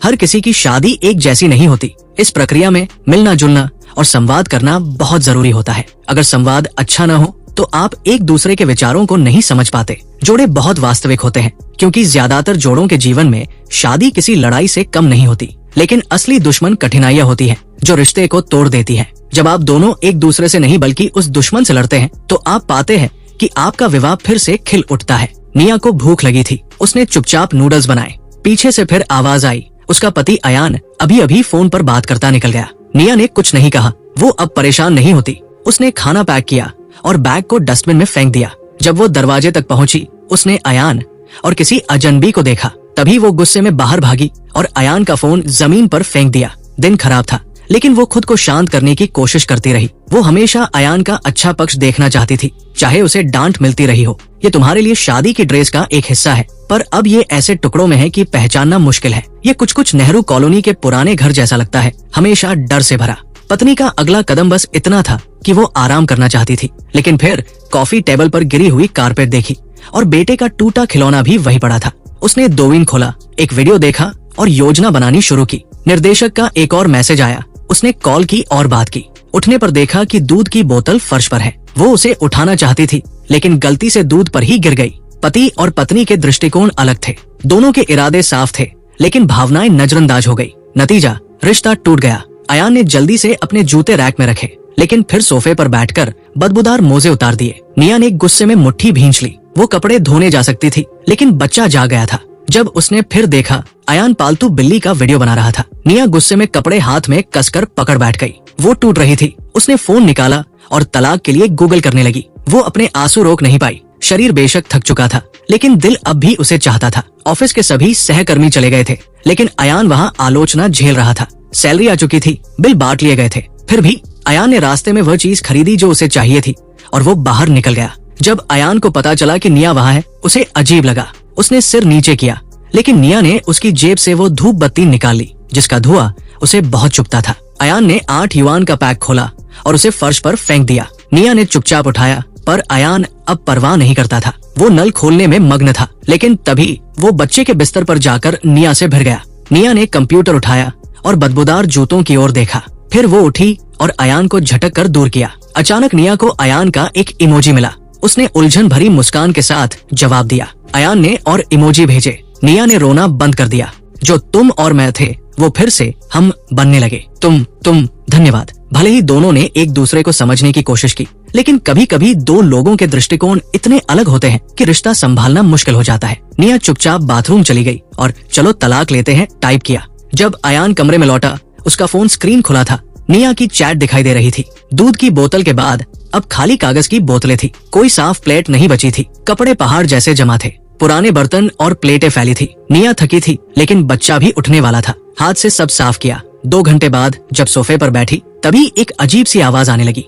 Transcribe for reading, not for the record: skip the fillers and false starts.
हर किसी की शादी एक जैसी नहीं होती। इस प्रक्रिया में मिलना जुलना और संवाद करना बहुत जरूरी होता है। अगर संवाद अच्छा न हो तो आप एक दूसरे के विचारों को नहीं समझ पाते। जोड़े बहुत वास्तविक होते हैं क्योंकि ज्यादातर जोड़ों के जीवन में शादी किसी लड़ाई से कम नहीं होती, लेकिन असली दुश्मन कठिनाइयां होती हैं जो रिश्ते को तोड़ देती हैं। जब आप दोनों एक दूसरे से नहीं बल्कि उस दुश्मन से लड़ते हैं तो आप पाते हैं कि आपका विवाह फिर से खिल उठता है। निया को भूख लगी थी। उसने चुपचाप नूडल्स बनाए। पीछे से फिर आवाज आई। उसका पति अयान अभी अभी फोन पर बात करता निकल गया। निया ने कुछ नहीं कहा। वो अब परेशान नहीं होती। उसने खाना पैक किया और बैग को डस्टबिन में फेंक दिया। जब वो दरवाजे तक पहुंची उसने अयान और किसी अजनबी को देखा। तभी वो गुस्से में बाहर भागी और अयान का फोन जमीन पर फेंक दिया। दिन खराब था लेकिन वो खुद को शांत करने की कोशिश करती रही। वो हमेशा अयान का अच्छा पक्ष देखना चाहती थी, चाहे उसे डांट मिलती रही हो। ये तुम्हारे लिए शादी की ड्रेस का एक हिस्सा है, पर अब ये ऐसे टुकड़ों में है कि पहचानना मुश्किल है। ये कुछ नेहरू कॉलोनी के पुराने घर जैसा लगता है, हमेशा डर से भरा। पत्नी का अगला कदम बस इतना था कि वो आराम करना चाहती थी, लेकिन फिर कॉफी टेबल पर गिरी हुई कारपेट देखी और बेटे का टूटा खिलौना भी वहीं पड़ा था। उसने दोविन खोला, एक वीडियो देखा और योजना बनानी शुरू की। निर्देशक का एक और मैसेज आया। उसने कॉल की और बात की। उठने पर देखा कि दूध की बोतल फर्श पर है। वो उसे उठाना चाहती थी लेकिन गलती से दूध पर ही गिर गई। पति और पत्नी के दृष्टिकोण अलग थे। दोनों के इरादे साफ थे लेकिन भावनाएं नजरअंदाज हो गई। नतीजा, रिश्ता टूट गया। अयान ने जल्दी से अपने जूते रैक में रखे लेकिन फिर सोफे पर बैठकर बदबूदार मोजे उतार दिए। निया ने गुस्से में मुट्ठी भींच ली। वो कपड़े धोने जा सकती थी लेकिन बच्चा जाग गया था। जब उसने फिर देखा, अयान पालतू बिल्ली का वीडियो बना रहा था। निया गुस्से में कपड़े हाथ में कसकर पकड़ बैठ गई। वो टूट रही थी। उसने फोन निकाला और तलाक के लिए गूगल करने लगी। वो अपने आंसू रोक नहीं पाई। शरीर बेशक थक चुका था लेकिन दिल अब भी उसे चाहता था। ऑफिस के सभी सहकर्मी चले गए थे लेकिन अयान वहाँ आलोचना झेल रहा था। सैलरी आ चुकी थी, बिल बांट लिए गए थे, फिर भी अयान ने रास्ते में वह चीज खरीदी जो उसे चाहिए थी और वो बाहर निकल गया। जब अयान को पता चला कि निया वहाँ है, उसे अजीब लगा। उसने सिर नीचे किया लेकिन निया ने उसकी जेब से वो धूप बत्ती निकाल ली जिसका धुआं उसे बहुत चुभता था। अयान ने 8 युआन का पैक खोला और उसे फर्श पर फेंक दिया। निया ने चुपचाप उठाया पर अयान अब परवाह नहीं करता था। वो नल खोलने में मग्न था लेकिन तभी वो बच्चे के बिस्तर पर जाकर निया से भिड़ गया। निया ने कंप्यूटर उठाया और बदबूदार जूतों की ओर देखा। फिर वो उठी और अयान को झटक कर दूर किया। अचानक निया को अयान का एक इमोजी मिला। उसने उलझन भरी मुस्कान के साथ जवाब दिया। अयान ने और इमोजी भेजे। निया ने रोना बंद कर दिया। जो तुम और मैं थे वो फिर से हम बनने लगे। तुम धन्यवाद। भले ही दोनों ने एक दूसरे को समझने की कोशिश की लेकिन कभी कभी दो लोगों के दृष्टिकोण इतने अलग होते हैं कि रिश्ता संभालना मुश्किल हो जाता है। निया चुपचाप बाथरूम चली गई और चलो तलाक लेते हैं टाइप किया। जब अयान कमरे में लौटा उसका फोन स्क्रीन खुला था। निया की चैट दिखाई दे रही थी। दूध की बोतल के बाद अब खाली कागज की बोतलें थी। कोई साफ प्लेट नहीं बची थी। कपड़े पहाड़ जैसे जमा थे। पुराने बर्तन और प्लेटें फैली थी। निया थकी थी लेकिन बच्चा भी उठने वाला था। हाथ से सब साफ किया। 2 घंटे बाद जब सोफे पर बैठी तभी एक अजीब सी आवाज आने लगी।